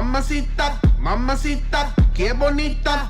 Mamacita, mamacita, qué bonita.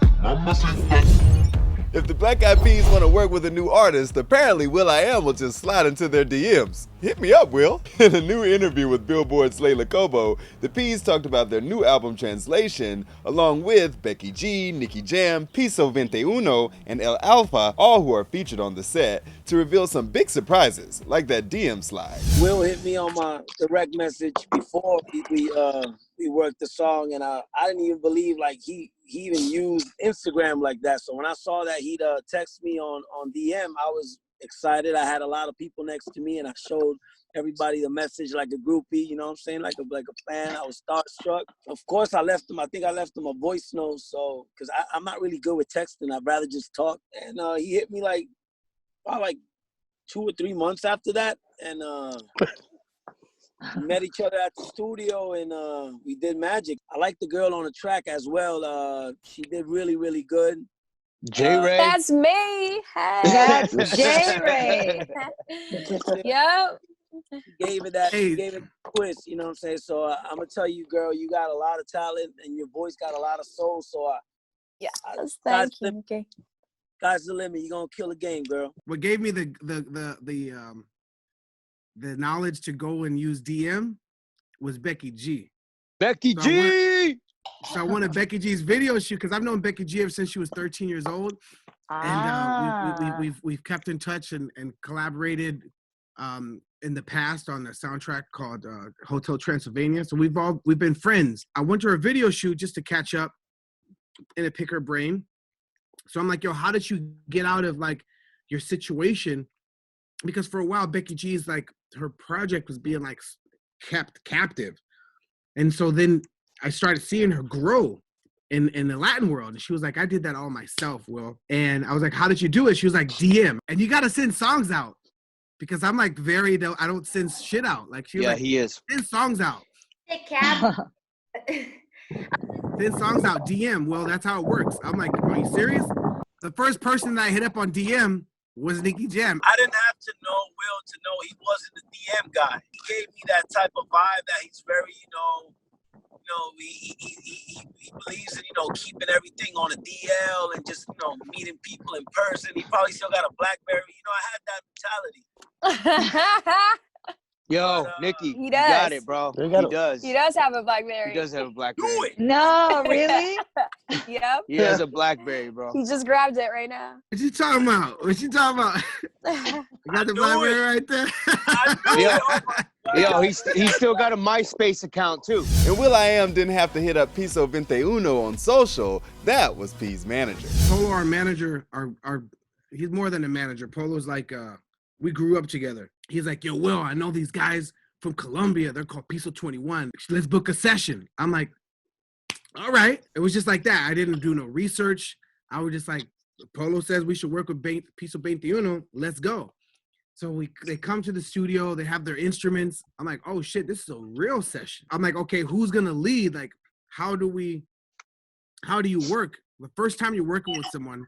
If the Black Eyed Peas want to work with a new artist, apparently will.i.am will just slide into their DMs. Hit me up, Will. In a new interview with Billboard's Layla Cobo, the Peas talked about their new album Translation, along with Becky G, Nicky Jam, Piso 21, and Alfa, all who are featured on the set, to reveal some big surprises, like that DM slide. Will hit me on my direct message before we worked the song, and I didn't even believe like he even used Instagram like that. So when I saw that he'd text me on DM, I was excited. I had a lot of people next to me, and I showed everybody the message like a groupie, you know what I'm saying, like a fan. I was starstruck. Of course, I think I left him a voice note, so because I'm not really good with texting. I'd rather just talk. And he hit me like probably like 2 or 3 months after that, and we met each other at the studio, and we did magic. I like the girl on the track as well. She did really, really good. J-Ray. That's me. Hey. That's J-Ray. Yep. Gave it a twist, you know what I'm saying? So I'm gonna tell you, girl, you got a lot of talent, and your voice got a lot of soul. So Thank you. Okay. Sky's the limit. You're gonna kill the game, girl. What gave me the knowledge to go and use DM was Becky G. Becky G! So I wanted Becky G's video shoot, because I've known Becky G ever since she was 13 years old. And we've kept in touch and collaborated in the past on a soundtrack called Hotel Transylvania. So we've been friends. I went to her video shoot just to catch up and to pick her brain. So I'm like, yo, how did you get out of like your situation? Because for a while, Becky G's like, her project was being like kept captive. And so then I started seeing her grow in the Latin world. And she was like, I did that all myself, Will. And I was like, how did you do it? She was like, DM. And you got to send songs out. Because I'm like I don't send shit out. Like she was like, he is. Send songs out. Hey, Cap. Send songs out, DM. Well, that's how it works. I'm like, are you serious? The first person that I hit up on DM was Nicky Jam. I didn't have to know Will to know he wasn't the DM guy. He gave me that type of vibe that he's very, he believes in, keeping everything on a DL and just, meeting people in person. He probably still got a BlackBerry. I had that mentality. Yo, Nicky, he you does. got it, bro. He does. He does have a BlackBerry. He does have a BlackBerry. Do it. No, really? Yep. He has a BlackBerry, bro. He just grabbed it right now. What you talking about? I got the BlackBerry right there. Yo, he still got a MySpace account, too. And will.i.am didn't have to hit up Piso 21 on social. That was P's manager. Polo, our manager, he's more than a manager. Polo's like, we grew up together. He's like, yo, Will, I know these guys from Colombia. They're called Piso 21. Let's book a session. I'm like, all right. It was just like that. I didn't do no research. I was just like, Polo says we should work with Piso 21. Let's go. So they come to the studio. They have their instruments. I'm like, oh, shit, this is a real session. I'm like, okay, who's going to lead? Like, how do you work? The first time you're working with someone,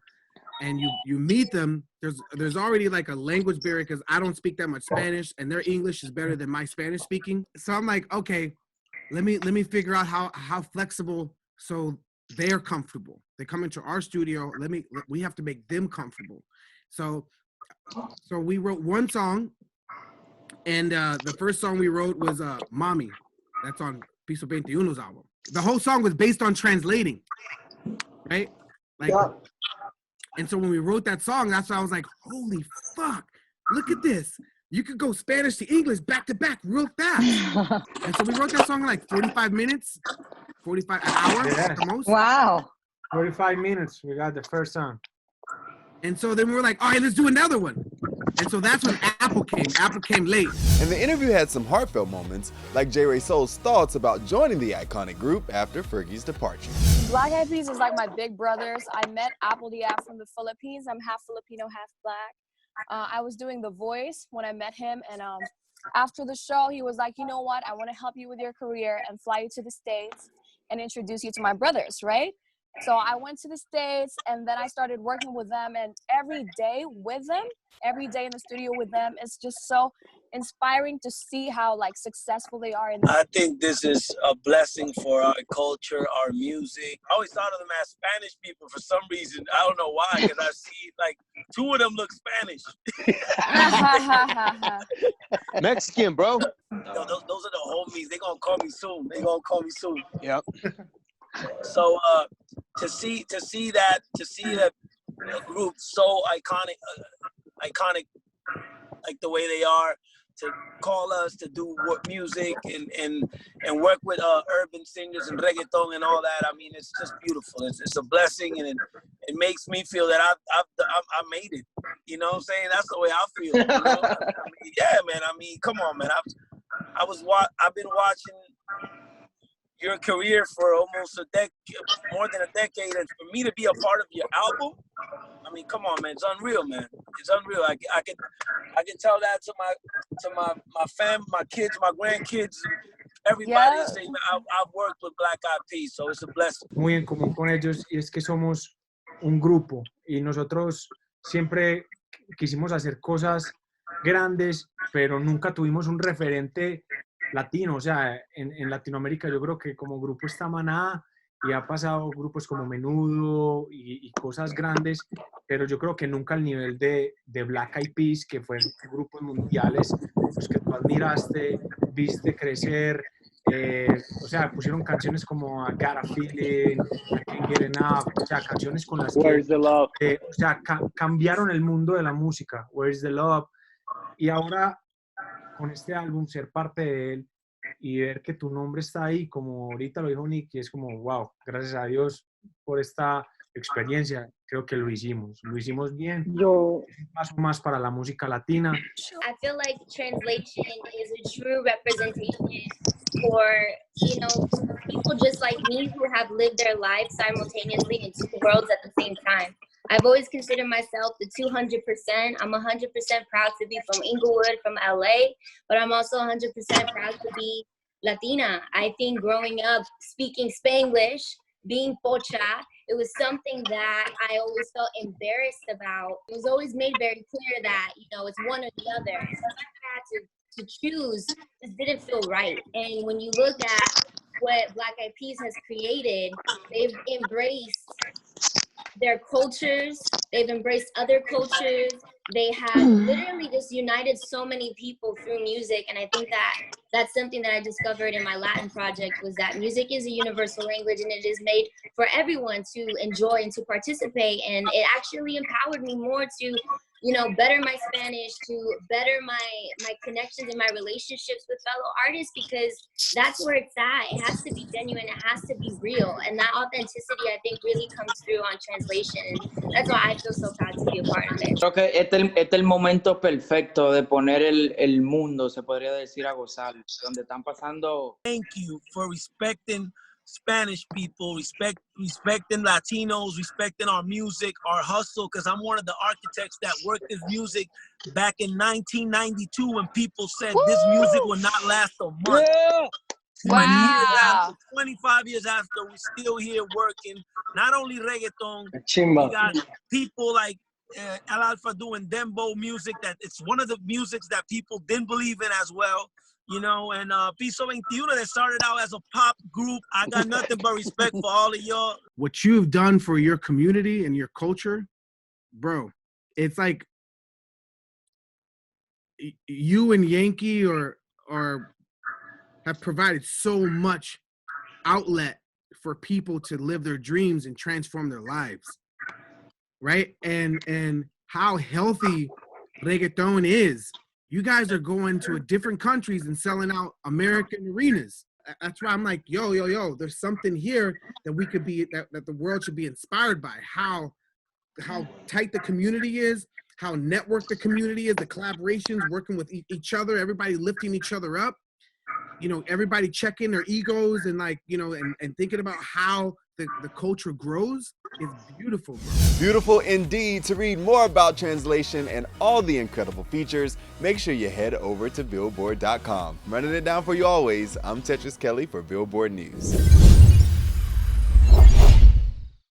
and you meet them, there's already like a language barrier because I don't speak that much Spanish and their English is better than my Spanish speaking. So I'm like, okay, let me figure out how flexible so they're comfortable. They come into our studio, we have to make them comfortable. So we wrote one song, and the first song we wrote was Mommy. That's on Piso 21's album. The whole song was based on translating, right? Like. Yeah. And so when we wrote that song, that's why I was like, holy fuck, look at this. You could go Spanish to English back to back real fast. And so we wrote that song in like 45 minutes, an hour at the most. Wow. 45 minutes, we got the first song. And so then we were like, all right, let's do another one. And so that's when Apple came. Apple came late. And the interview had some heartfelt moments, like Rey Soul's thoughts about joining the iconic group after Fergie's departure. Black Eyed Peas is like my big brothers. I met Apple Diab from the Philippines. I'm half Filipino, half Black. I was doing The Voice when I met him, and after the show, he was like, you know what? I want to help you with your career and fly you to the States and introduce you to my brothers, right? So I went to the States, and then I started working with them, and every day with them, every day in the studio with them, it's just so inspiring to see how like successful they are. I think this is a blessing for our culture, our music. I always thought of them as Spanish people for some reason. I don't know why, because I see like 2 of them look Spanish. Mexican, bro. Those are the homies. They gonna call me soon. Yep. So to see that group so iconic, like the way they are, to call us to do music and work with urban singers and reggaeton and all that. I mean, it's just beautiful. It's a blessing, and it makes me feel that I made it. You know what I'm saying? That's the way I feel. You know? I mean, yeah, man. I mean, come on, man. I've been watching your career for almost more than a decade, and for me to be a part of your album, I mean, come on, man, it's unreal, man. It's unreal. I can tell that to my fam, my kids, my grandkids, everybody. Yeah. Say, I've worked with Black Eyed Peas, so it's a blessing. Muy en común con ellos, y es que somos un grupo y nosotros siempre quisimos hacer cosas grandes, pero nunca tuvimos un referente latino. O sea, en Latinoamérica yo creo que como grupo está Maná, y ha pasado grupos como Menudo y cosas grandes, pero yo creo que nunca al nivel de Black Eyed Peas, que fueron grupos mundiales, los que tú admiraste, viste crecer. O sea, pusieron canciones como I Got a Feeling, I Can't Get Enough, o sea, canciones con las Where's the love? o sea, cambiaron el mundo de la música. Where's the Love? Y ahora, con este álbum, ser parte de él y ver que tu nombre está ahí, como ahorita lo dijo Nicky, es como, wow, gracias a Dios por esta experiencia. Creo que lo hicimos bien. Es un paso más para la música latina. I feel like translation is a true representation for, you know, people just like me who have lived their lives simultaneously in 2 worlds at the same time. I've always considered myself the 200%. I'm 100% proud to be from Inglewood, from LA, but I'm also 100% proud to be Latina. I think growing up speaking Spanglish, being pocha, it was something that I always felt embarrassed about. It was always made very clear that, you know, it's one or the other. So I had to choose. This didn't feel right. And when you look at what Black Eyed Peas has created, they've embraced their cultures, they've embraced other cultures, they have literally just united so many people through music. And I think that that's something that I discovered in my Latin project, was that music is a universal language, and it is made for everyone to enjoy and to participate. And it actually empowered me more to, you know, better my Spanish, to better my connections and my relationships with fellow artists, because that's where it's at. It has to be genuine, it has to be real. And that authenticity, I think, really comes through on translation. And that's why I feel so proud to be a part of it. Creo que este es el momento perfecto de poner el mundo, se podría decir, a gozar, donde están pasando. Thank you for respecting Spanish people, respecting Latinos, respecting our music, our hustle, because I'm one of the architects that worked this music back in 1992 when people said this music will not last a month. Yeah. 25 years after, we're still here working. Not only reggaeton, Chimba. we got people like Alfa doing dembo music, that it's one of the musics that people didn't believe in as well. You know, and Piso 21 that started out as a pop group. I got nothing but respect for all of y'all. What you've done for your community and your culture, bro, it's like you and Yankee or have provided so much outlet for people to live their dreams and transform their lives, right? And how healthy reggaeton is. You guys are going to different countries and selling out American arenas. That's why I'm like, yo, there's something here that we could be, that the world should be inspired by. How tight the community is, how networked the community is, the collaborations, working with each other, everybody lifting each other up. You know, everybody checking their egos and like, you know, and thinking about how the culture grows is beautiful, bro. Beautiful indeed. To read more about translation and all the incredible features, make sure you head over to Billboard.com. Running it down for you always, I'm Tetris Kelly for Billboard News.